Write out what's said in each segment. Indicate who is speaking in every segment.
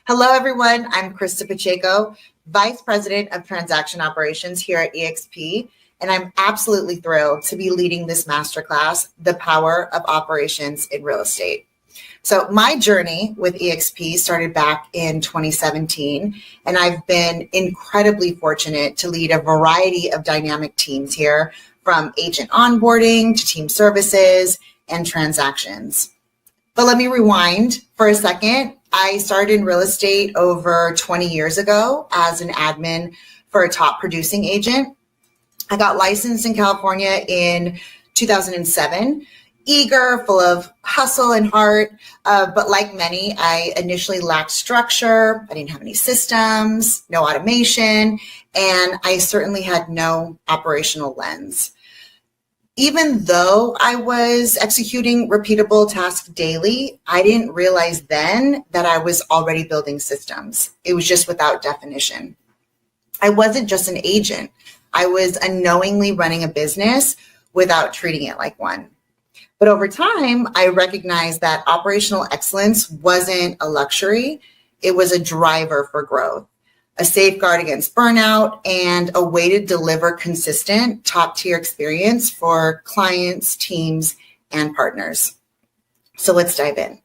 Speaker 1: Hello, everyone. I'm Krista Pacheco, Vice President of Transaction Operations here at eXp, and I'm absolutely thrilled to be leading this masterclass, The Power of Operations in Real Estate. So my journey with eXp started back in 2017, and I've been incredibly fortunate to lead a variety of dynamic teams here, from agent onboarding to team services and transactions. But let me rewind for a second. I started in real estate over 20 years ago as an admin for a top producing agent. I got licensed in California in 2007, eager, full of hustle and heart. But like many, I initially lacked structure. I didn't have any systems, no automation, and I certainly had no operational lens. Even though I was executing repeatable tasks daily, I didn't realize then that I was already building systems. It was just without definition. I wasn't just an agent. I was unknowingly running a business without treating it like one. But over time, I recognized that operational excellence wasn't a luxury. It was a driver for growth, a safeguard against burnout, and a way to deliver consistent top-tier experience for clients, teams, and partners. So let's dive in.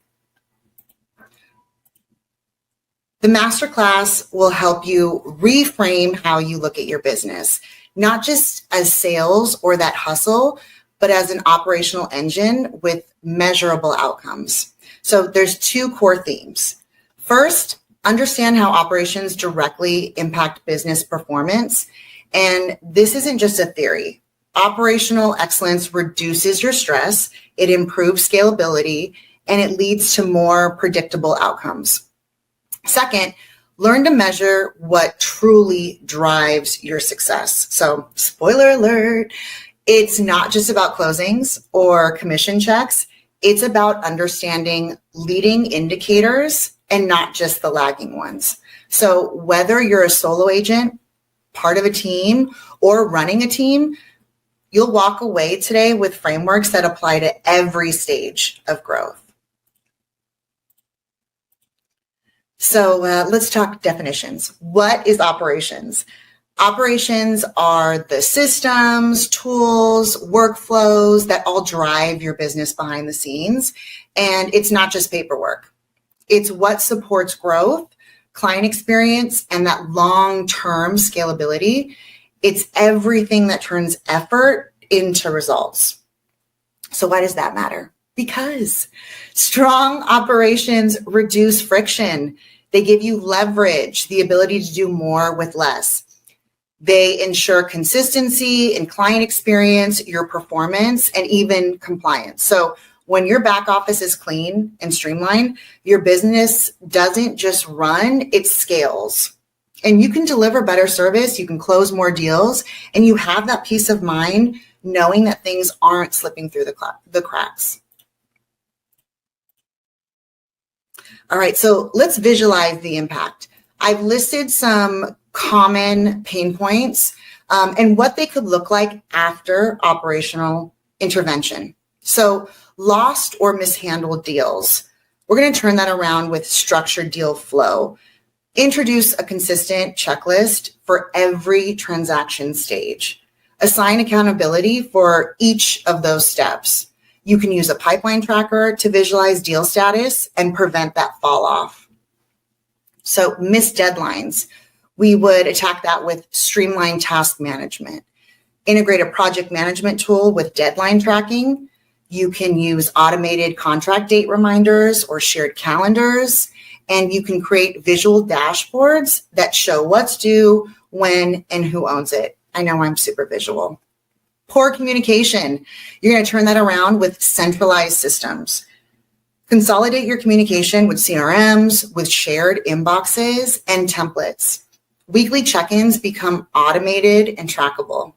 Speaker 1: The masterclass will help you reframe how you look at your business, not just as sales or that hustle, but as an operational engine with measurable outcomes. So there's two core themes. First, understand how operations directly impact business performance. And this isn't just a theory. Operational excellence reduces your stress, it improves scalability, and it leads to more predictable outcomes. Second, learn to measure what truly drives your success. So, spoiler alert, it's not just about closings or commission checks. It's about understanding leading indicators and not just the lagging ones. So whether you're a solo agent, part of a team, or running a team, you'll walk away today with frameworks that apply to every stage of growth. So let's talk definitions. What is operations? Operations are the systems, tools, workflows that all drive your business behind the scenes. And it's not just paperwork. It's what supports growth, client experience, and that long-term scalability. It's everything that turns effort into results. So why does that matter? Because strong operations reduce friction. They give you leverage, the ability to do more with less. They ensure consistency in client experience, your performance, and even compliance. So when your back office is clean and streamlined, your business doesn't just run, it scales. And you can deliver better service, you can close more deals, and you have that peace of mind knowing that things aren't slipping through the cracks. All right, so let's visualize the impact. I've listed some common pain points and what they could look like after operational intervention. So lost or mishandled deals. We're going to turn that around with structured deal flow. Introduce a consistent checklist for every transaction stage. Assign accountability for each of those steps. You can use a pipeline tracker to visualize deal status and prevent that fall off. So missed deadlines. We would attack that with streamlined task management. Integrate a project management tool with deadline tracking. You can use automated contract date reminders or shared calendars, and you can create visual dashboards that show what's due, when, and who owns it. I know I'm super visual. Poor communication. You're going to turn that around with centralized systems. Consolidate your communication with CRMs, with shared inboxes and templates. Weekly check-ins become automated and trackable.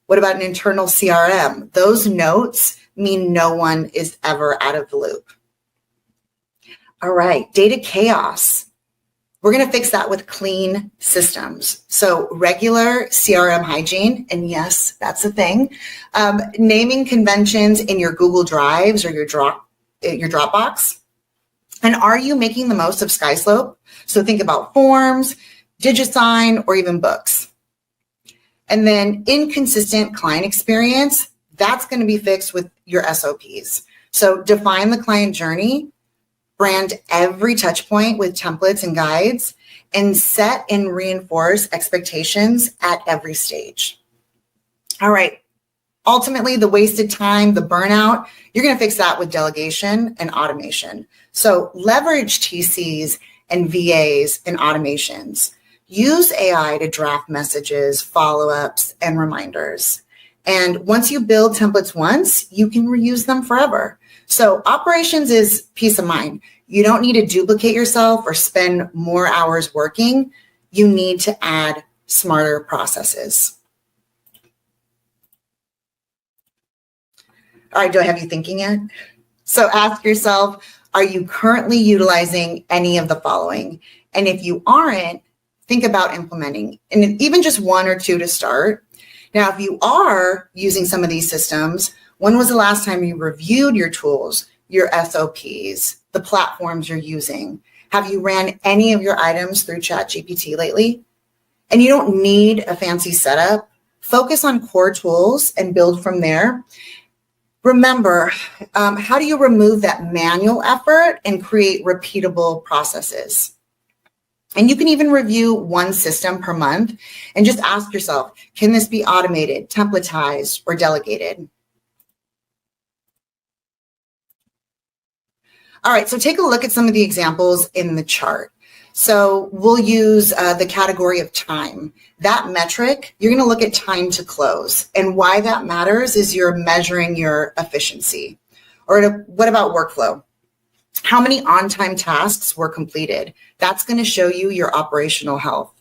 Speaker 1: What about an internal CRM? Those notes mean no one is ever out of the loop. All right, data chaos. We're going to fix that with clean systems. So regular CRM hygiene, and yes, that's a thing. Naming conventions in your Google Drives or your Dropbox. And are you making the most of SkySlope? So think about forms, DigiSign, or even books. And then inconsistent client experience, that's going to be fixed with your SOPs. So define the client journey, brand every touch point with templates and guides, and set and reinforce expectations at every stage. All right. Ultimately, the wasted time, the burnout, you're going to fix that with delegation and automation. So leverage TCs and VAs and automations. Use AI to draft messages, follow-ups, and reminders. And once you build templates once, you can reuse them forever. So operations is peace of mind. You don't need to duplicate yourself or spend more hours working. You need to add smarter processes. All right, do I have you thinking yet? So ask yourself, are you currently utilizing any of the following? And if you aren't, think about implementing, and even just one or two to start. Now, if you are using some of these systems, when was the last time you reviewed your tools, your SOPs, the platforms you're using? Have you ran any of your items through ChatGPT lately? And you don't need a fancy setup. Focus on core tools and build from there. Remember, how do you remove that manual effort and create repeatable processes? And you can even review one system per month and just ask yourself, can this be automated, templatized, or delegated? All right, so take a look at some of the examples in the chart. So we'll use the category of time. That metric, you're going to look at time to close. And why that matters is you're measuring your efficiency. Or what about workflow? How many on-time tasks were completed? That's going to show you your operational health.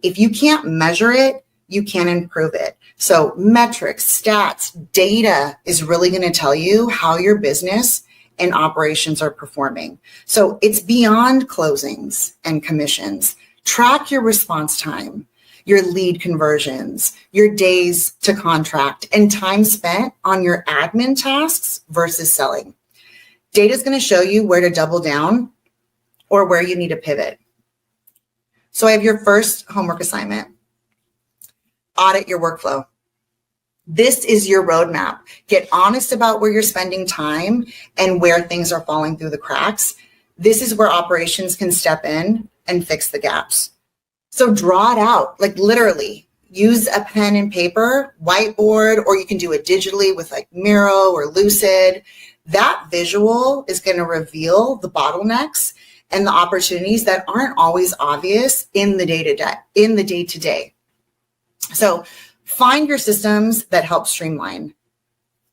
Speaker 1: If you can't measure it, you can't improve it. So metrics, stats, data is really going to tell you how your business and operations are performing. So it's beyond closings and commissions. Track your response time, your lead conversions, your days to contract, and time spent on your admin tasks versus selling. Data is going to show you where to double down or where you need to pivot. So I have your first homework assignment. Audit your workflow. This is your roadmap. Get honest about where you're spending time and where things are falling through the cracks. This is where operations can step in and fix the gaps. So draw it out, like literally. Use a pen and paper, whiteboard, or you can do it digitally with like Miro or Lucid. That visual is going to reveal the bottlenecks and the opportunities that aren't always obvious in the day-to-day. So find your systems that help streamline.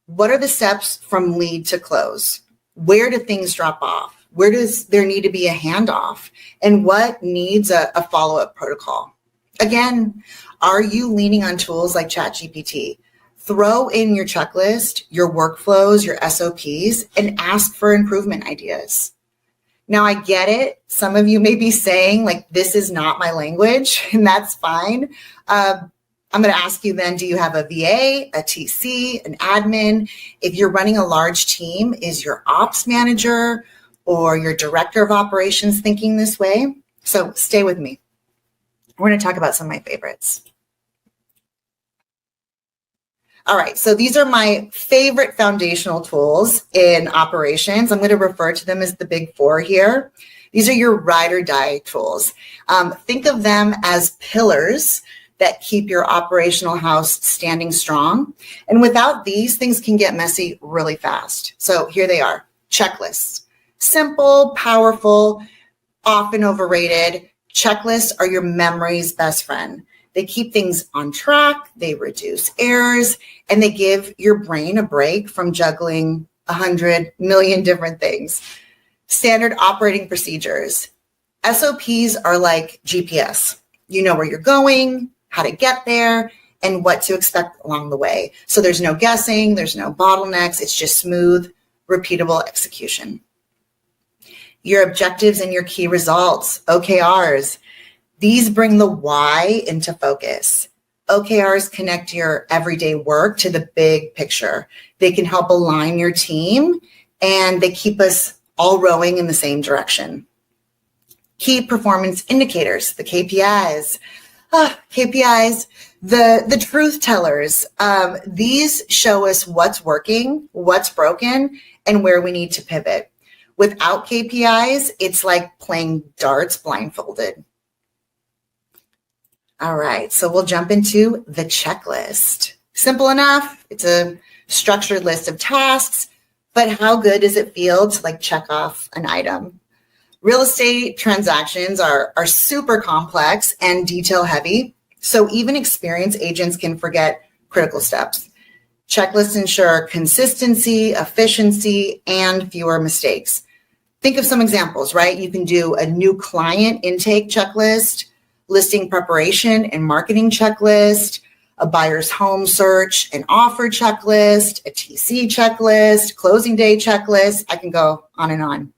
Speaker 1: What are the steps from lead to close? Where do things drop off? Where does there need to be a handoff? And what needs a follow-up protocol? Again, are you leaning on tools like ChatGPT? Throw in your checklist, your workflows, your SOPs, and ask for improvement ideas. Now, I get it. Some of you may be saying, like, this is not my language, and that's fine. I'm going to ask you then, do you have a VA, a TC, an admin? If you're running a large team, is your ops manager or your director of operations thinking this way? So stay with me. We're going to talk about some of my favorites. All right, so these are my favorite foundational tools in operations. I'm going to refer to them as the big four here. These are your ride or die tools. Think of them as pillars that keep your operational house standing strong. And without these, things can get messy really fast. So here they are, checklists. Simple, powerful, often overrated. Checklists are your memory's best friend. They keep things on track, they reduce errors, and they give your brain a break from juggling 100 million different things. Standard operating procedures. SOPs are like GPS. You know where you're going, how to get there, and what to expect along the way. So there's no guessing, there's no bottlenecks, it's just smooth, repeatable execution. Your objectives and your key results, OKRs. These bring the why into focus. OKRs connect your everyday work to the big picture. They can help align your team, and they keep us all rowing in the same direction. Key performance indicators, the KPIs. KPIs, the truth tellers. These show us what's working, what's broken, and where we need to pivot. Without KPIs, it's like playing darts blindfolded. All right, so we'll jump into the checklist. Simple enough. It's a structured list of tasks, but how good does it feel to like check off an item? Real estate transactions are super complex and detail heavy, so even experienced agents can forget critical steps. Checklists ensure consistency, efficiency, and fewer mistakes. Think of some examples, right? You can do a new client intake checklist, listing preparation and marketing checklist, a buyer's home search and offer checklist, a TC checklist, closing day checklist. I can go on and on.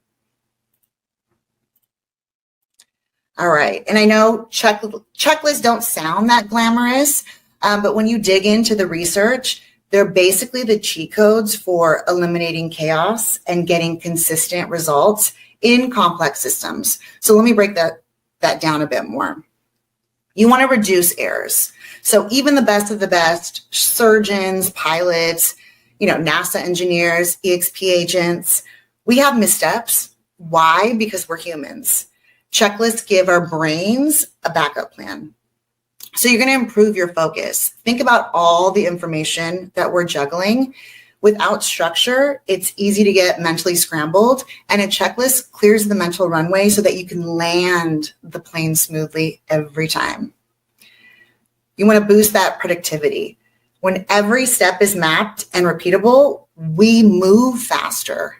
Speaker 1: All right. And I know checklists don't sound that glamorous, but when you dig into the research, they're basically the cheat codes for eliminating chaos and getting consistent results in complex systems. So let me break that down a bit more. You want to reduce errors. So even the best of the best, surgeons, pilots, NASA engineers, eXp agents, we have missteps. Why? Because we're humans. Checklists give our brains a backup plan. So you're going to improve your focus. Think about all the information that we're juggling. Without structure, it's easy to get mentally scrambled, and a checklist clears the mental runway so that you can land the plane smoothly every time. You want to boost that productivity. When every step is mapped and repeatable, we move faster.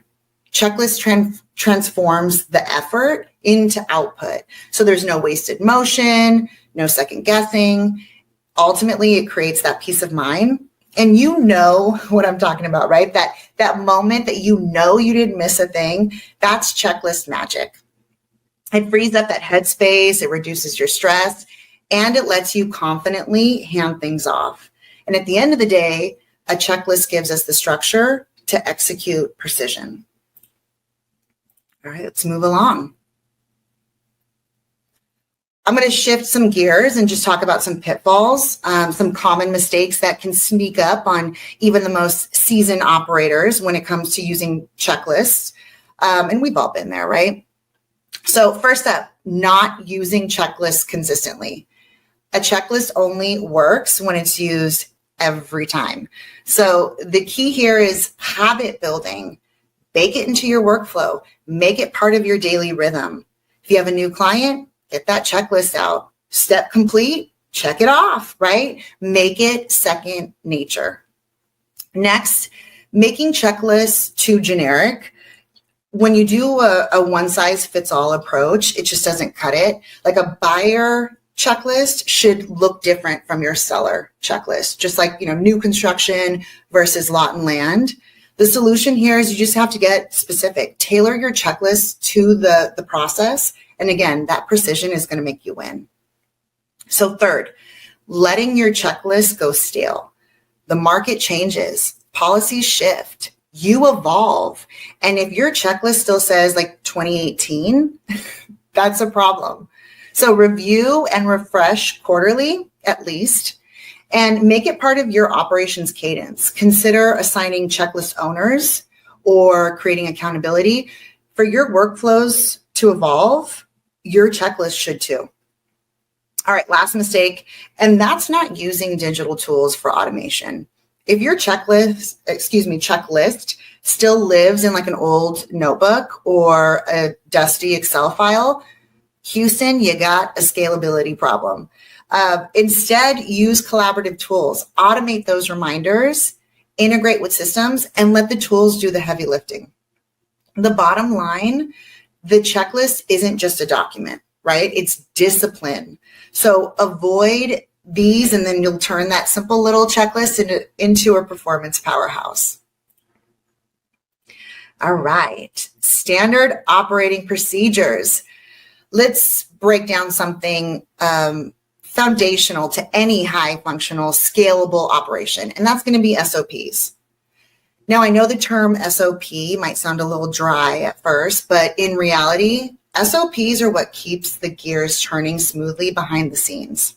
Speaker 1: Checklist transforms the effort into output. So there's no wasted motion, no second guessing. Ultimately, it creates that peace of mind. And you know what I'm talking about, right? That moment that you know you didn't miss a thing, that's checklist magic. It frees up that headspace, it reduces your stress, and it lets you confidently hand things off. And at the end of the day, a checklist gives us the structure to execute precision. All right, let's move along. I'm going to shift some gears and just talk about some pitfalls, some common mistakes that can sneak up on even the most seasoned operators when it comes to using checklists. And we've all been there, right? So first up, not using checklists consistently. A checklist only works when it's used every time. So the key here is habit building. Bake it into your workflow. Make it part of your daily rhythm. If you have a new client, get that checklist out. Step complete, check it off, right? Make it second nature. Next, making checklists too generic. When you do a one-size-fits-all approach, it just doesn't cut it. Like a buyer checklist should look different from your seller checklist, just like, new construction versus lot and land. The solution here is you just have to get specific. Tailor your checklist to the process. And again, that precision is going to make you win. So third, letting your checklist go stale. The market changes, policies shift, you evolve. And if your checklist still says like 2018, that's a problem. So review and refresh quarterly at least, and make it part of your operations cadence. Consider assigning checklist owners or creating accountability. For your workflows to evolve, your checklist should too. All right, last mistake, and that's not using digital tools for automation. If your checklist still lives in like an old notebook or a dusty Excel file, Houston, you got a scalability problem. Instead, use collaborative tools, automate those reminders, integrate with systems, and let the tools do the heavy lifting. The bottom line, the checklist isn't just a document, right? It's discipline. So avoid these, and then you'll turn that simple little checklist into a performance powerhouse. All right, standard operating procedures. Let's break down something foundational to any high functional, scalable operation, and that's going to be SOPs. Now, I know the term SOP might sound a little dry at first, but in reality, SOPs are what keeps the gears turning smoothly behind the scenes.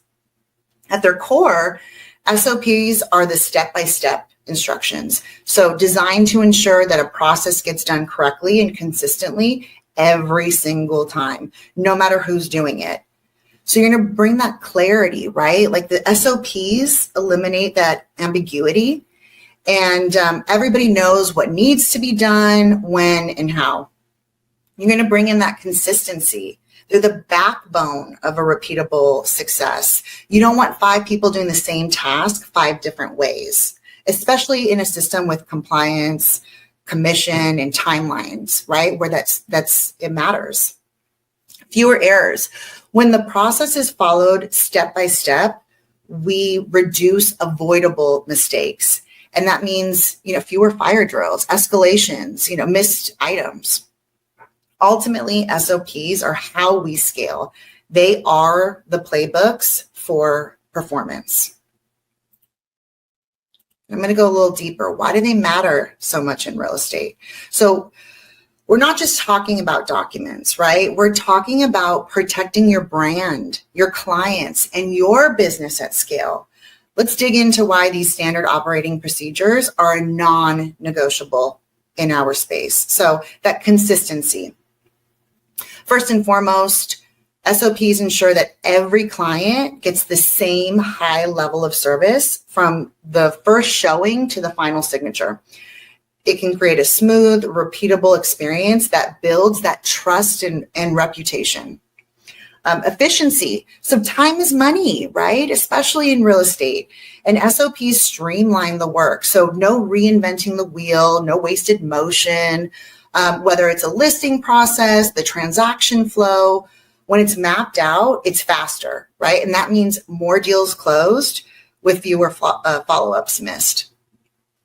Speaker 1: At their core, SOPs are the step-by-step instructions. So designed to ensure that a process gets done correctly and consistently every single time, no matter who's doing it. So you're going to bring that clarity, right? Like the SOPs eliminate that ambiguity, and everybody knows what needs to be done, when, and how. You're going to bring in that consistency. They're the backbone of a repeatable success. You don't want 5 people doing the same task 5 different ways, especially in a system with compliance, commission, and timelines, right? Where it matters. Fewer errors. When the process is followed step by step, we reduce avoidable mistakes. And that means, fewer fire drills, escalations, missed items. Ultimately, SOPs are how we scale. They are the playbooks for performance. I'm going to go a little deeper. Why do they matter so much in real estate? So we're not just talking about documents, right? We're talking about protecting your brand, your clients, and your business at scale. Let's dig into why these standard operating procedures are non-negotiable in our space. So that consistency. First and foremost, SOPs ensure that every client gets the same high level of service from the first showing to the final signature. It can create a smooth, repeatable experience that builds that trust and reputation. Efficiency. So time is money, right? Especially in real estate. And SOPs streamline the work. So no reinventing the wheel, no wasted motion, whether it's a listing process, the transaction flow. When it's mapped out, it's faster, right? And that means more deals closed with fewer follow-ups missed.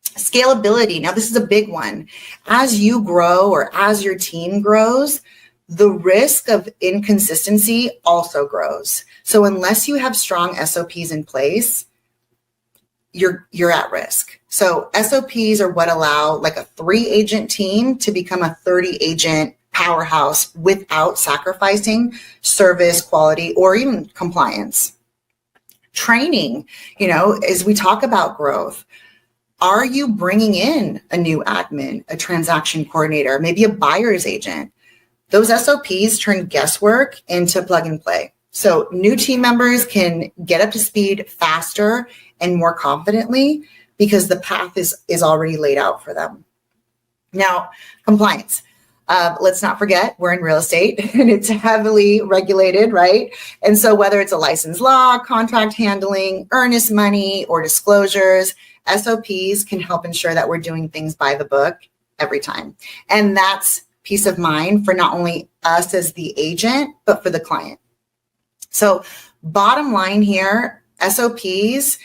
Speaker 1: Scalability. Now, this is a big one. As you grow or as your team grows, the risk of inconsistency also grows. So unless you have strong SOPs in place, you're at risk. So SOPs are what allow like a 3-agent team to become a 30-agent powerhouse without sacrificing service, quality, or even compliance. Training, as we talk about growth, are you bringing in a new admin, a transaction coordinator, maybe a buyer's agent? Those SOPs turn guesswork into plug and play. So new team members can get up to speed faster and more confidently because the path is already laid out for them. Now, compliance. Let's not forget we're in real estate and it's heavily regulated, right? And so whether it's a licensed law, contract handling, earnest money, or disclosures, SOPs can help ensure that we're doing things by the book every time. And that's peace of mind for not only us as the agent, but for the client. So bottom line here, SOPs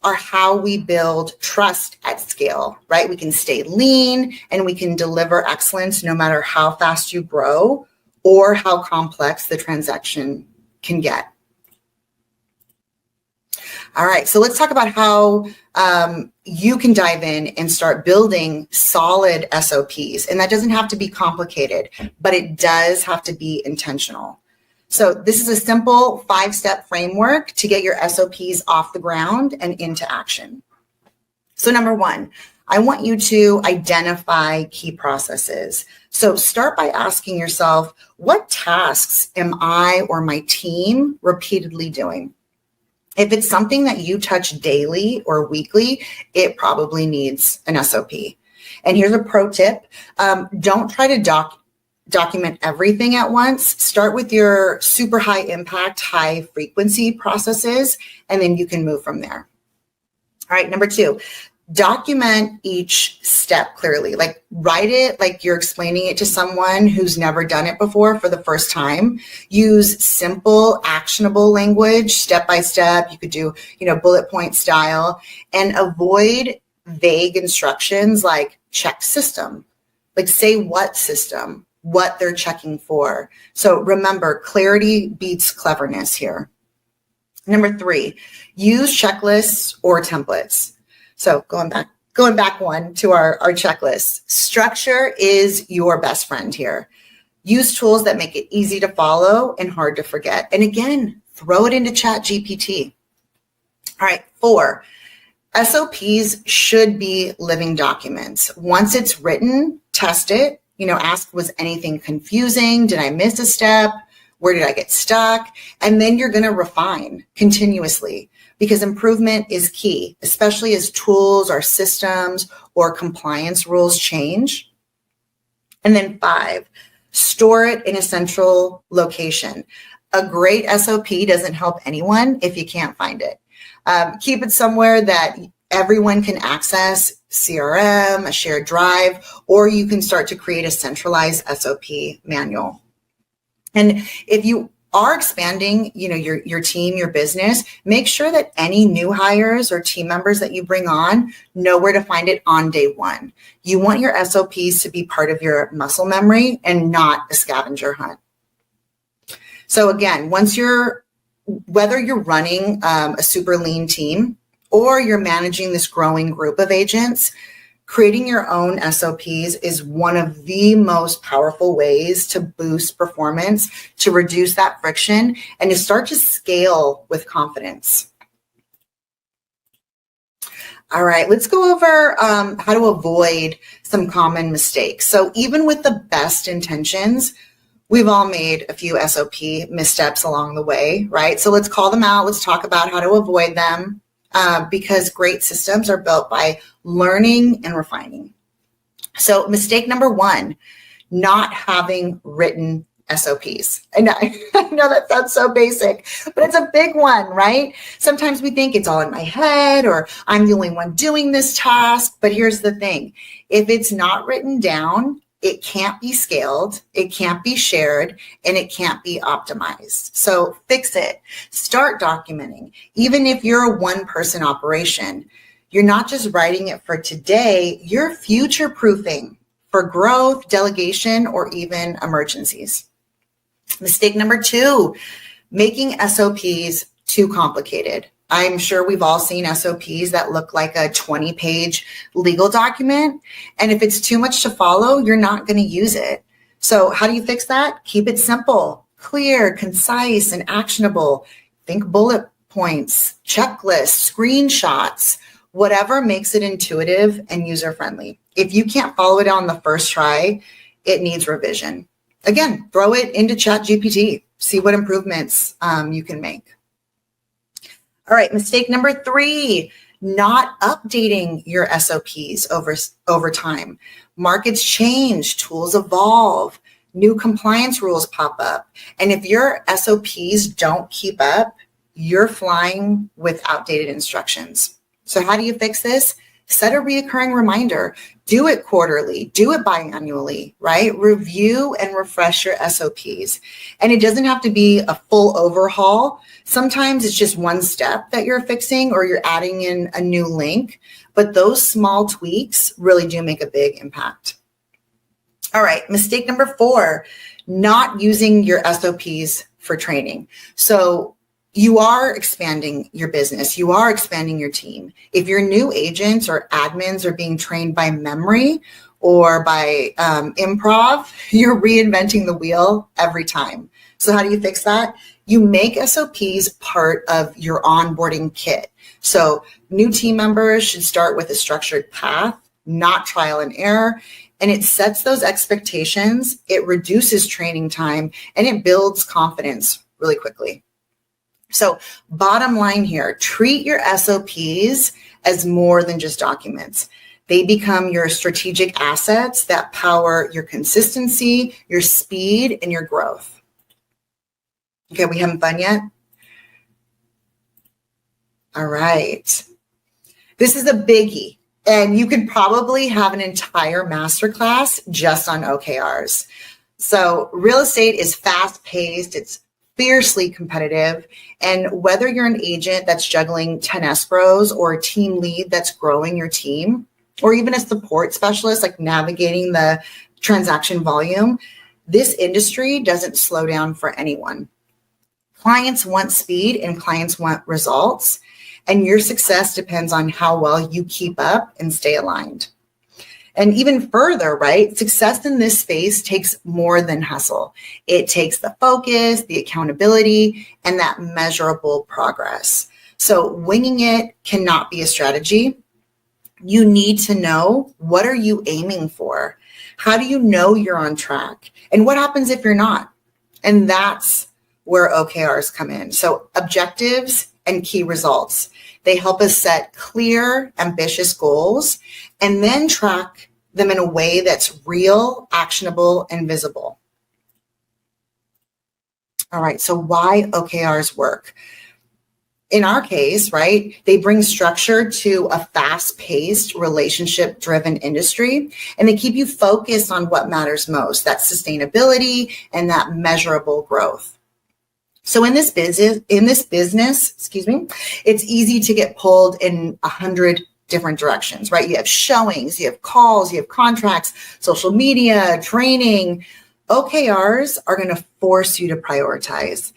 Speaker 1: are how we build trust at scale, right? We can stay lean and we can deliver excellence no matter how fast you grow or how complex the transaction can get. All right, so let's talk about how you can dive in and start building solid SOPs. And that doesn't have to be complicated, but it does have to be intentional. So this is a simple 5-step framework to get your SOPs off the ground and into action. So number 1, I want you to identify key processes. So start by asking yourself, what tasks am I or my team repeatedly doing? If it's something that you touch daily or weekly, it probably needs an SOP. And here's a pro tip. Don't try to document everything at once. Start with your super high impact, high frequency processes, and then you can move from there. All right, number 2, document each step clearly. Like write it like you're explaining it to someone who's never done it before for the first time. Use simple, actionable language, step by step. You could do, bullet point style, and avoid vague instructions like check system. Like say what system, what they're checking for. So remember, clarity beats cleverness here. Number 3, use checklists or templates. So going back going back one to our checklist. Structure is your best friend here. Use tools that make it easy to follow and hard to forget. And again, throw it into ChatGPT. All right, 4, SOPs should be living documents. Once it's written, test it. Ask, was anything confusing? Did I miss a step? Where did I get stuck? And then you're going to refine continuously, because improvement is key, especially as tools or systems or compliance rules change. And then 5, store it in a central location. A great SOP doesn't help anyone if you can't find it. Keep it somewhere that everyone can access, CRM, a shared drive, or you can start to create a centralized SOP manual. And if you are expanding, your team, your business, make sure that any new hires or team members that you bring on know where to find it on day one. You want your SOPs to be part of your muscle memory and not a scavenger hunt. So again, whether you're running a super lean team or you're managing this growing group of agents, creating your own SOPs is one of the most powerful ways to boost performance, to reduce that friction, and to start to scale with confidence. All right, let's go over how to avoid some common mistakes. So even with the best intentions, we've all made a few SOP missteps along the way, right? So let's call them out. Let's talk about how to avoid them. Because great systems are built by learning and refining. So mistake number 1, not having written SOPs. And I know that sounds so basic, but it's a big one, right? Sometimes we think it's all in my head or I'm the only one doing this task. But here's the thing. If it's not written down, it can't be scaled, it can't be shared, and it can't be optimized. So fix it. Start documenting. Even if you're a one-person operation, you're not just writing it for today, you're future-proofing for growth, delegation, or even emergencies. Mistake number 2, making SOPs too complicated. I'm sure we've all seen SOPs that look like a 20-page legal document. And if it's too much to follow, you're not going to use it. So how do you fix that? Keep it simple, clear, concise, and actionable. Think bullet points, checklists, screenshots, whatever makes it intuitive and user-friendly. If you can't follow it on the first try, it needs revision. Again, throw it into ChatGPT. See what improvements you can make. All right, mistake number 3, not updating your SOPs over time. Markets change, tools evolve, new compliance rules pop up. And if your SOPs don't keep up, you're flying with outdated instructions. So how do you fix this? Set a recurring reminder. Do it quarterly, do it biannually, right? Review and refresh your SOPs. And it doesn't have to be a full overhaul. Sometimes it's just one step that you're fixing or you're adding in a new link, but those small tweaks really do make a big impact. All right, mistake number 4, not using your SOPs for training. So you are expanding your business. You are expanding your team. If your new agents or admins are being trained by memory or by improv, you're reinventing the wheel every time. So how do you fix that? You make SOPs part of your onboarding kit. So new team members should start with a structured path, not trial and error. And it sets those expectations, it reduces training time, and it builds confidence really quickly. So bottom line here, treat your SOPs as more than just documents. They become your strategic assets that power your consistency, your speed, and your growth. Okay, we having fun yet? All right. This is a biggie, and you could probably have an entire masterclass just on OKRs. So real estate is fast-paced, it's fiercely competitive. And whether you're an agent that's juggling 10 escrows or a team lead that's growing your team, or even a support specialist like navigating the transaction volume, this industry doesn't slow down for anyone. Clients want speed and clients want results. And your success depends on how well you keep up and stay aligned. And even further, right? Success in this space takes more than hustle. It takes the focus, the accountability, and that measurable progress. So winging it cannot be a strategy. You need to know, what are you aiming for? How do you know you're on track? And what happens if you're not? And that's where OKRs come in. So objectives and key results. They help us set clear, ambitious goals and then track them in a way that's real, actionable, and visible. All right, so why OKRs work? In our case, right, they bring structure to a fast-paced, relationship-driven industry, and they keep you focused on what matters most, that sustainability and that measurable growth. So in this business, it's easy to get pulled in 100 different directions, right? You have showings, you have calls, you have contracts, social media, training. OKRs are going to force you to prioritize.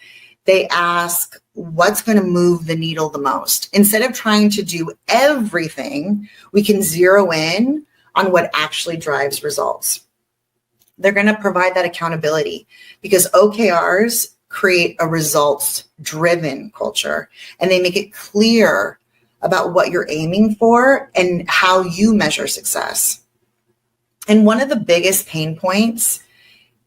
Speaker 1: They ask, what's going to move the needle the most? Instead of trying to do everything, we can zero in on what actually drives results. They're going to provide that accountability because OKRs create a results-driven culture, and they make it clear about what you're aiming for and how you measure success. And one of the biggest pain points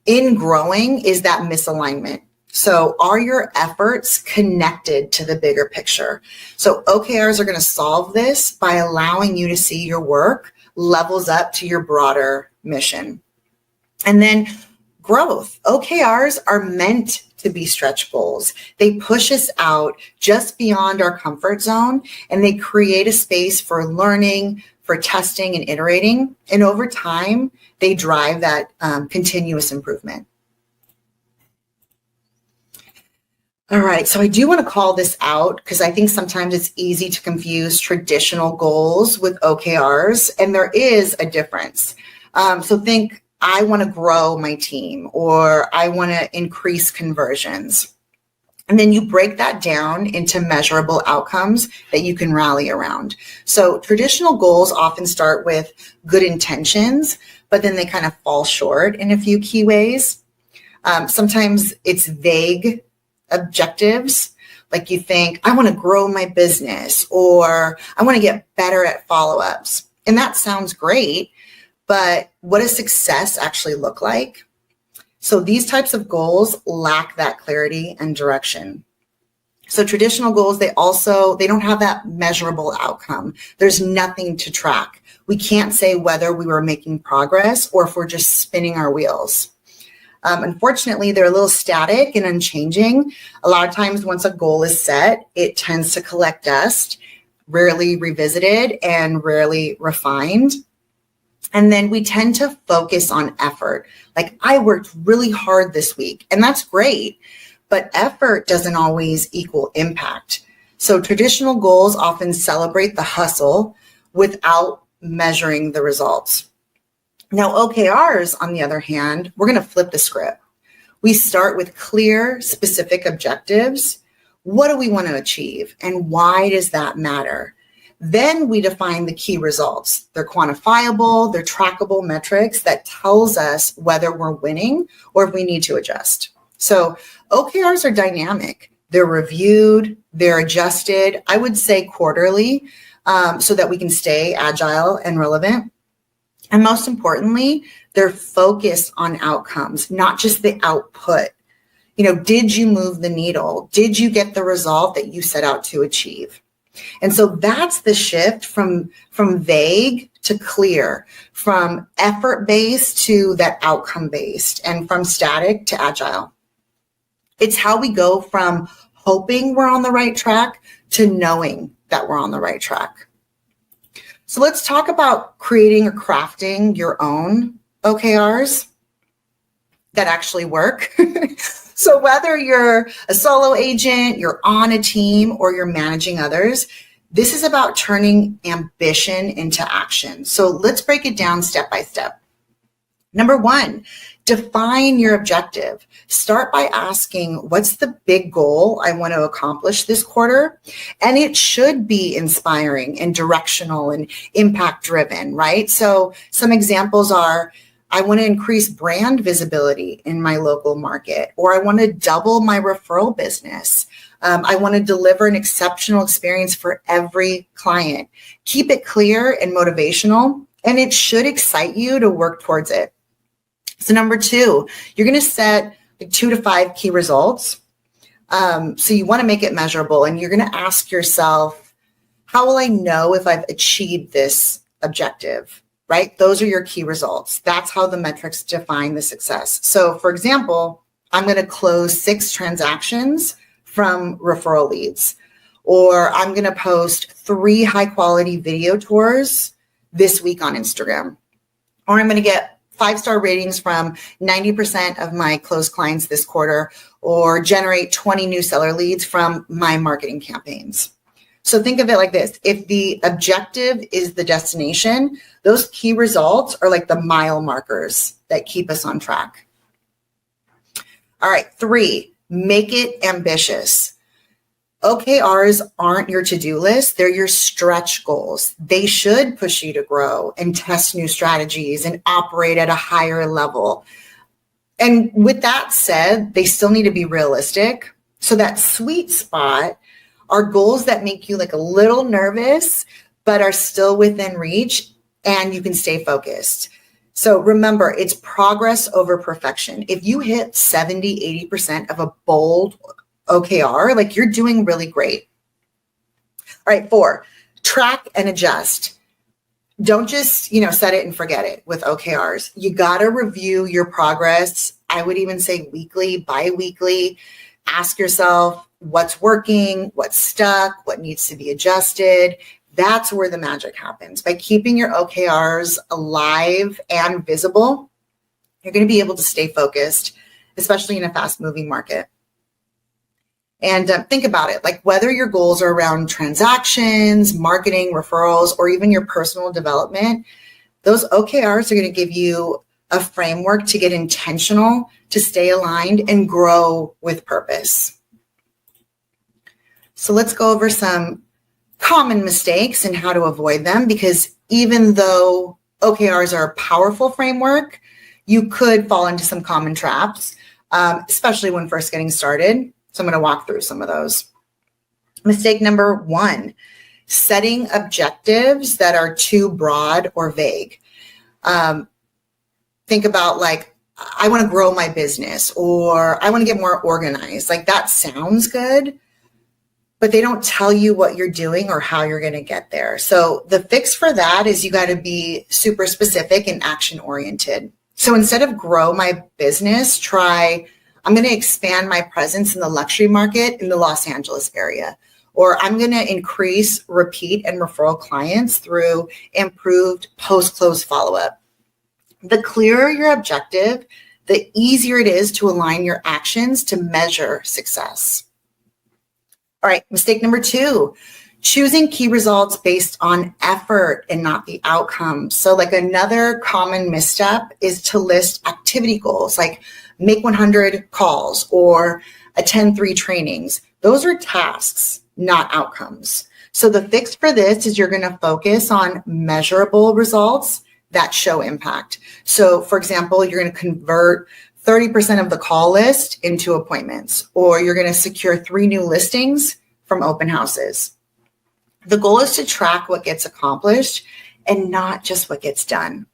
Speaker 1: in growing is that misalignment. So are your efforts connected to the bigger picture? So OKRs are going to solve this by allowing you to see your work levels up to your broader mission. And then growth. OKRs are meant to be stretch goals. They push us out just beyond our comfort zone, and they create a space for learning, for testing and iterating. And over time, they drive that continuous improvement. All right, so I do want to call this out because I think sometimes it's easy to confuse traditional goals with OKRs, and there is a difference. So think, I want to grow my team, or I want to increase conversions. And then you break that down into measurable outcomes that you can rally around. So traditional goals often start with good intentions, but then they kind of fall short in a few key ways. Sometimes it's vague objectives, like you think, I want to grow my business, or I want to get better at follow-ups. And that sounds great, but what does success actually look like? So these types of goals lack that clarity and direction. So traditional goals, they don't have that measurable outcome. There's nothing to track. We can't say whether we were making progress or if we're just spinning our wheels. Unfortunately, they're a little static and unchanging. A lot of times once a goal is set, it tends to collect dust, rarely revisited and rarely refined. And then we tend to focus on effort. Like, I worked really hard this week, and that's great, but effort doesn't always equal impact. So traditional goals often celebrate the hustle without measuring the results. Now, OKRs, on the other hand, we're going to flip the script. We start with clear, specific objectives. What do we want to achieve, and why does that matter? Then we define the key results. They're quantifiable, they're trackable metrics that tells us whether we're winning or if we need to adjust. So OKRs are dynamic. They're reviewed, they're adjusted, I would say quarterly, so that we can stay agile and relevant. And most importantly, they're focused on outcomes, not just the output. Did you move the needle? Did you get the result that you set out to achieve? And so that's the shift from vague to clear, from effort-based to that outcome-based, and from static to agile. It's how we go from hoping we're on the right track to knowing that we're on the right track. So let's talk about creating or crafting your own OKRs that actually work. So whether you're a solo agent, you're on a team, or you're managing others, this is about turning ambition into action. So let's break it down step by step. Number one, Define your objective. Start by asking, what's the big goal I want to accomplish this quarter? And it should be inspiring and directional and impact driven, right? So some examples are, I want to increase brand visibility in my local market, or I want to double my referral business. I want to deliver an exceptional experience for every client. Keep it clear and motivational, and it should excite you to work towards it. So number 2, you're going to set 2 to 5 key results. So you want to make it measurable, and you're going to ask yourself, how will I know if I've achieved this objective, right? Those are your key results. That's how the metrics define the success. So for example, I'm going to close 6 transactions from referral leads, or I'm going to post 3 high quality video tours this week on Instagram, or I'm going to get 5-star ratings from 90% of my closed clients this quarter, or generate 20 new seller leads from my marketing campaigns. So think of it like this. If the objective is the destination, those key results are like the mile markers that keep us on track. All right, 3, make it ambitious. OKRs aren't your to-do list. They're your stretch goals. They should push you to grow and test new strategies and operate at a higher level. And with that said, they still need to be realistic. So that sweet spot are goals that make you like a little nervous, but are still within reach and you can stay focused. So remember, it's progress over perfection. If you hit 70, 80% of a bold OKR, like you're doing really great. All right, 4, track and adjust. Don't just, set it and forget it with OKRs. You got to review your progress. I would even say weekly, bi-weekly. Ask yourself what's working, what's stuck, what needs to be adjusted. That's where the magic happens. By keeping your OKRs alive and visible, you're going to be able to stay focused, especially in a fast-moving market. And think about it, like whether your goals are around transactions, marketing, referrals, or even your personal development, those OKRs are going to give you a framework to get intentional, to stay aligned and grow with purpose. So let's go over some common mistakes and how to avoid them, because even though OKRs are a powerful framework, you could fall into some common traps, especially when first getting started. So I'm going to walk through some of those. Mistake number 1, setting objectives that are too broad or vague. Think about like, I want to grow my business, or I want to get more organized. Like that sounds good, but they don't tell you what you're doing or how you're going to get there. So the fix for that is you got to be super specific and action oriented. So instead of grow my business, try, I'm going to expand my presence in the luxury market in the Los Angeles area, or I'm going to increase repeat and referral clients through improved post-close follow-up. The clearer your objective, the easier it is to align your actions to measure success. All right, mistake number 2, choosing key results based on effort and not the outcome. So like another common misstep is to list activity goals, like make 100 calls or attend 3 trainings. Those are tasks, not outcomes. So the fix for this is you're going to focus on measurable results that show impact. So for example, you're going to convert 30% of the call list into appointments, or you're going to secure 3 new listings from open houses. The goal is to track what gets accomplished and not just what gets done.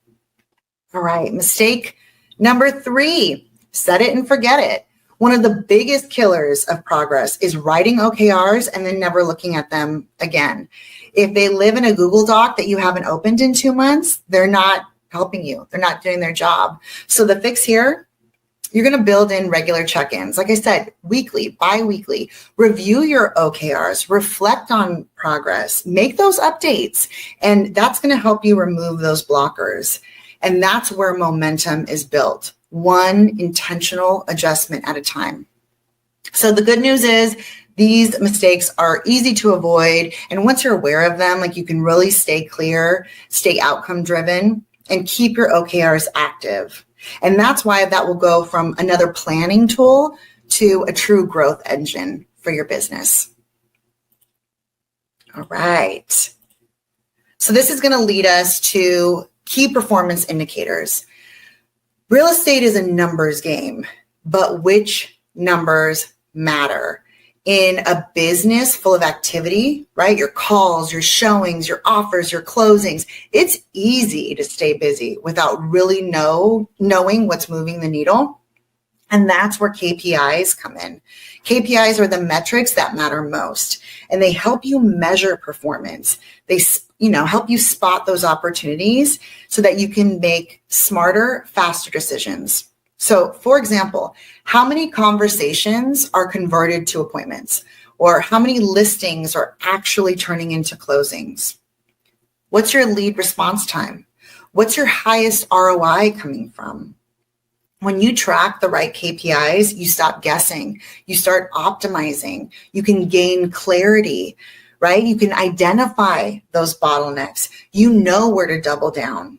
Speaker 1: All right, mistake number 3, set it and forget it. One of the biggest killers of progress is writing OKRs and then never looking at them again. If they live in a Google Doc that you haven't opened in 2 months, they're not helping you. They're not doing their job. So the fix here, you're going to build in regular check-ins. Like I said, weekly, bi-weekly, review your OKRs, reflect on progress, make those updates, and that's going to help you remove those blockers. And that's where momentum is built, one intentional adjustment at a time. So the good news is these mistakes are easy to avoid. And once you're aware of them, like you can really stay clear, stay outcome driven, and keep your OKRs active. And that's why that will go from another planning tool to a true growth engine for your business. All right. So this is going to lead us to key performance indicators. Real estate is a numbers game, but which numbers matter? In a business full of activity, right? Your calls, your showings, your offers, your closings, it's easy to stay busy without really knowing what's moving the needle. And that's where KPIs come in. KPIs are the metrics that matter most, and they help you measure performance. They, help you spot those opportunities so that you can make smarter, faster decisions. So, for example, how many conversations are converted to appointments? Or how many listings are actually turning into closings? What's your lead response time? What's your highest ROI coming from? When you track the right KPIs, you stop guessing, you start optimizing, you can gain clarity, right? You can identify those bottlenecks. You know where to double down.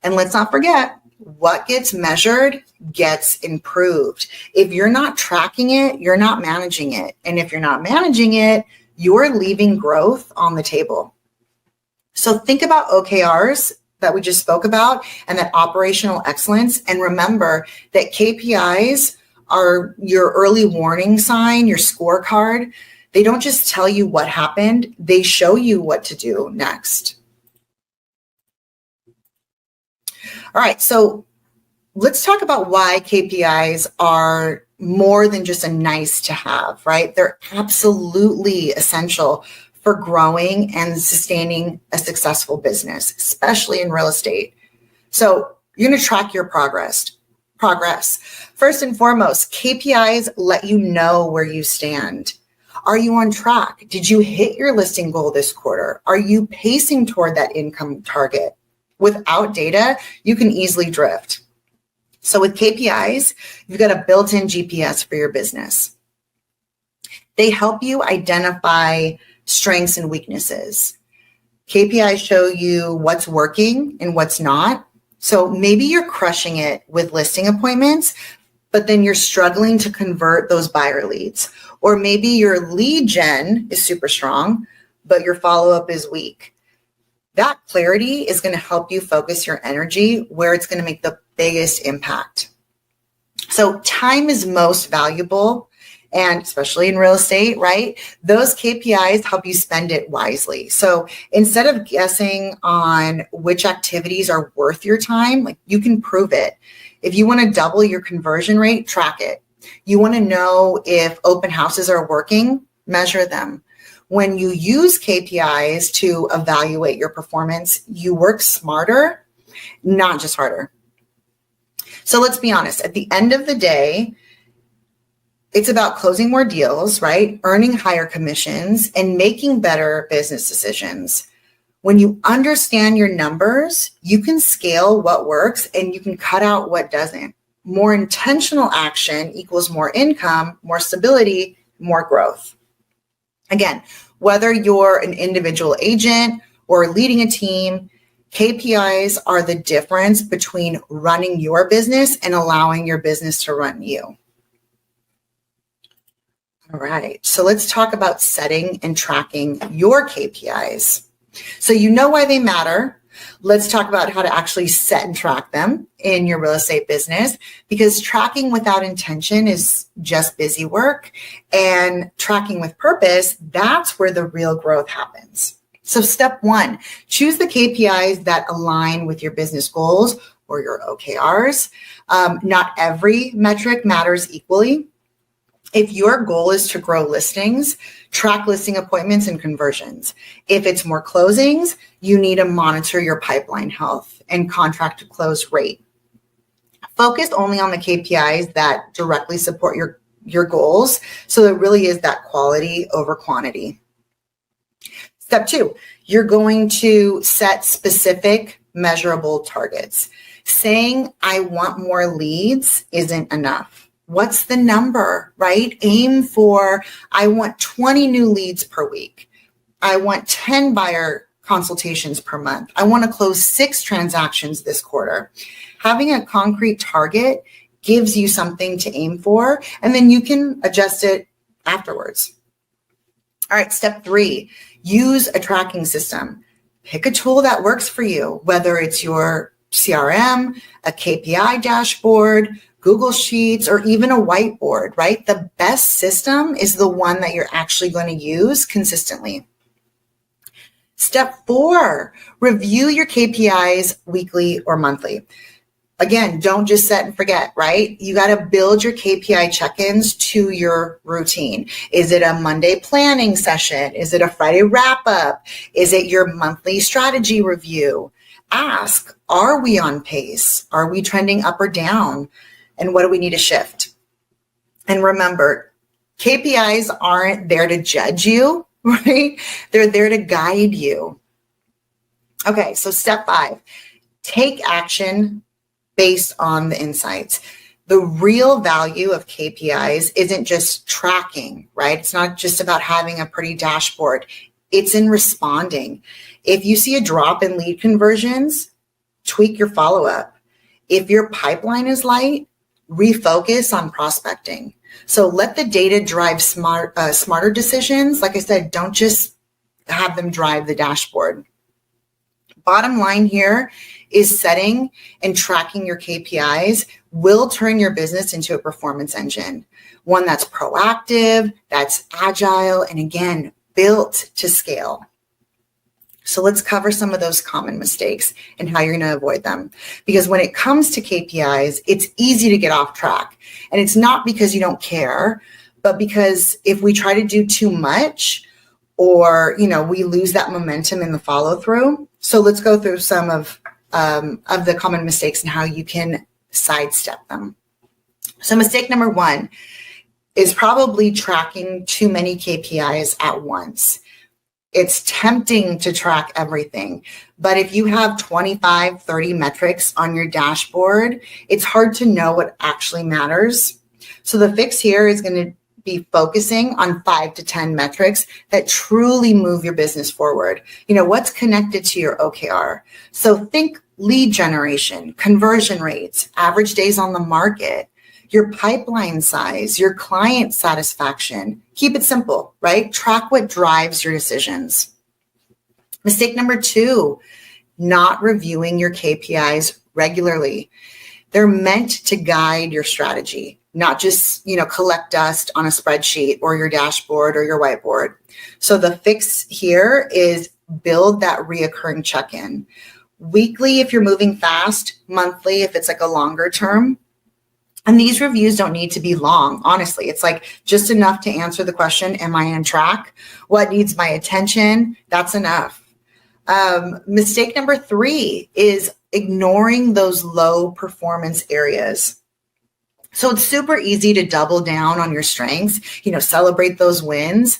Speaker 1: And let's not forget, what gets measured gets improved. If you're not tracking it, you're not managing it. And if you're not managing it, you're leaving growth on the table. So think about OKRs that we just spoke about and that operational excellence. And remember that KPIs are your early warning sign, your scorecard. They don't just tell you what happened, they show you what to do next. All right, so let's talk about why KPIs are more than just a nice to have, right? They're absolutely essential for growing and sustaining a successful business, especially in real estate. So you're going to track your progress. First and foremost, KPIs let you know where you stand. Are you on track? Did you hit your listing goal this quarter? Are you pacing toward that income target? Without data, you can easily drift. So with KPIs, you've got a built-in GPS for your business. They help you identify strengths and weaknesses. KPIs show you what's working and what's not. So maybe you're crushing it with listing appointments, but then you're struggling to convert those buyer leads. Or maybe your lead gen is super strong, but your follow-up is weak. That clarity is going to help you focus your energy where it's going to make the biggest impact. So time is most valuable, and especially in real estate, right? Those KPIs help you spend it wisely. So instead of guessing on which activities are worth your time, like you can prove it. If you want to double your conversion rate, track it. You want to know if open houses are working, measure them. When you use KPIs to evaluate your performance, you work smarter, not just harder. So let's be honest, at the end of the day, it's about closing more deals, right? Earning higher commissions and making better business decisions. When you understand your numbers, you can scale what works and you can cut out what doesn't. More intentional action equals more income, more stability, more growth. Again, whether you're an individual agent or leading a team, KPIs are the difference between running your business and allowing your business to run you. All right, so let's talk about setting and tracking your KPIs. So you know why they matter. Let's talk about how to actually set and track them in your real estate business, because tracking without intention is just busy work, and tracking with purpose, that's where the real growth happens. So step one, choose the KPIs that align with your business goals or your OKRs. Not every metric matters equally. If your goal is to grow listings, track listing appointments and conversions. If it's more closings, you need to monitor your pipeline health and contract to close rate. Focus only on the KPIs that directly support your goals. So it really is that quality over quantity. Step two, you're going to set specific measurable targets. Saying I want more leads isn't enough. What's the number, right? Aim for, I want 20 new leads per week. I want 10 buyer consultations per month. I want to close 6 transactions this quarter. Having a concrete target gives you something to aim for, and then you can adjust it afterwards. All right, step 3, use a tracking system. Pick a tool that works for you, whether it's your CRM, a KPI dashboard, Google Sheets, or even a whiteboard, right? The best system is the one that you're actually going to use consistently. Step 4, review your KPIs weekly or monthly. Again, don't just set and forget, right? You got to build your KPI check-ins to your routine. Is it a Monday planning session? Is it a Friday wrap-up? Is it your monthly strategy review? Ask, are we on pace? Are we trending up or down? And what do we need to shift? And remember, KPIs aren't there to judge you, right? They're there to guide you. Okay, so step 5, take action based on the insights. The real value of KPIs isn't just tracking, right? It's not just about having a pretty dashboard. It's in responding. If you see a drop in lead conversions, tweak your follow-up. If your pipeline is light, refocus on prospecting. So let the data drive smarter decisions. Like I said, don't just have them drive the dashboard. Bottom line here is setting and tracking your KPIs will turn your business into a performance engine, one that's proactive, that's agile, and again, built to scale. So let's cover some of those common mistakes and how you're going to avoid them. Because when it comes to KPIs, it's easy to get off track. And it's not because you don't care, but because if we try to do too much or, we lose that momentum in the follow through. So let's go through some of the common mistakes and how you can sidestep them. So mistake number 1 is probably tracking too many KPIs at once. It's tempting to track everything, but if you have 25, 30 metrics on your dashboard, it's hard to know what actually matters. So the fix here is going to be focusing on 5 to 10 metrics that truly move your business forward. What's connected to your OKR. So think lead generation, conversion rates, average days on the market, your pipeline size, your client satisfaction. Keep it simple, right? Track what drives your decisions. Mistake number 2, not reviewing your KPIs regularly. They're meant to guide your strategy, not just, collect dust on a spreadsheet or your dashboard or your whiteboard. So the fix here is build that reoccurring check-in. Weekly, if you're moving fast, monthly, if it's like a longer term. And these reviews don't need to be long. Honestly, it's like just enough to answer the question, am I on track? What needs my attention? That's enough. Mistake number 3 is ignoring those low performance areas. So it's super easy to double down on your strengths, celebrate those wins.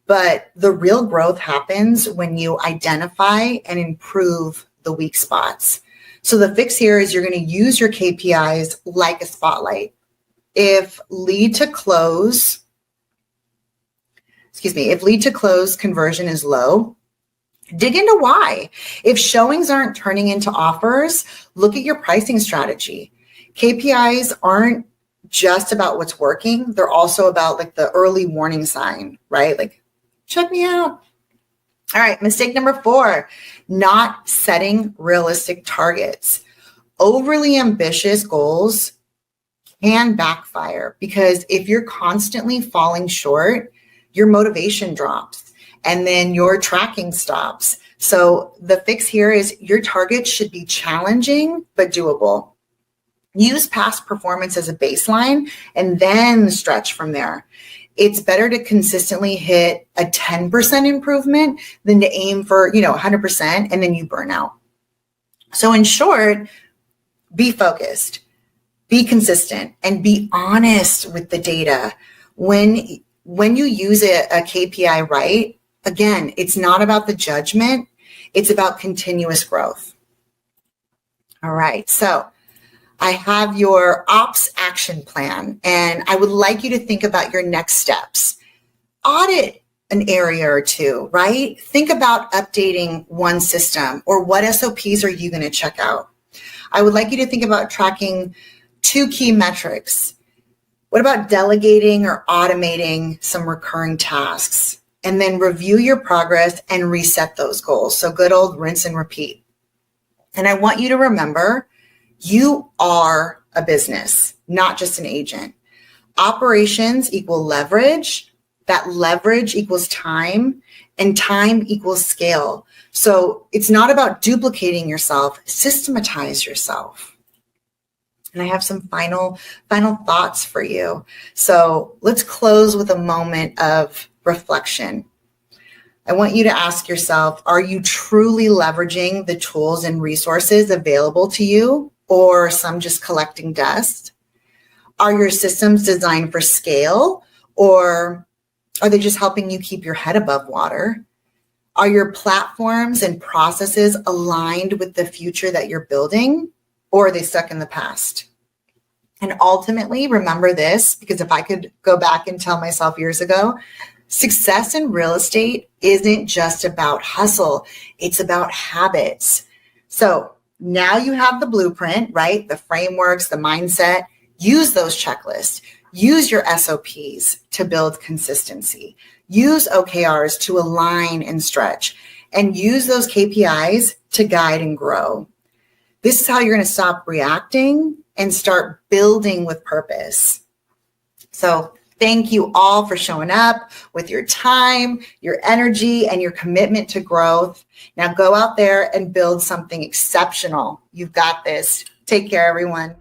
Speaker 1: But the real growth happens when you identify and improve the weak spots. So the fix here is you're going to use your KPIs like a spotlight. If lead to close conversion is low, dig into why. If showings aren't turning into offers, look at your pricing strategy. KPIs aren't just about what's working. They're also about like the early warning sign, right? Like, check me out. All right, mistake number 4, not setting realistic targets. Overly ambitious goals can backfire because if you're constantly falling short, your motivation drops and then your tracking stops. So the fix here is your targets should be challenging but doable. Use past performance as a baseline and then stretch from there. It's better to consistently hit a 10% improvement than to aim for, 100% and then you burn out. So in short, be focused, be consistent, and be honest with the data. When you use a KPI right, again, it's not about the judgment, it's about continuous growth. All right, so I have your ops action plan, and I would like you to think about your next steps. Audit an area or two, right? Think about updating one system, or what SOPs are you going to check out? I would like you to think about tracking 2 key metrics. What about delegating or automating some recurring tasks? And then review your progress and reset those goals. So good old rinse and repeat. And I want you to remember, you are a business, not just an agent. Operations equal leverage. That leverage equals time, and time equals scale. So it's not about duplicating yourself, systematize yourself. And I have some final thoughts for you. So let's close with a moment of reflection. I want you to ask yourself, are you truly leveraging the tools and resources available to you, or some just collecting dust? Are your systems designed for scale, or are they just helping you keep your head above water? Are your platforms and processes aligned with the future that you're building, or are they stuck in the past? And ultimately, remember this, because if I could go back and tell myself years ago, success in real estate isn't just about hustle. It's about habits. So now you have the blueprint, right? The frameworks, the mindset. Use those checklists. Use your SOPs to build consistency. Use OKRs to align and stretch. And use those KPIs to guide and grow. This is how you're going to stop reacting and start building with purpose. So thank you all for showing up with your time, your energy, and your commitment to growth. Now go out there and build something exceptional. You've got this. Take care, everyone.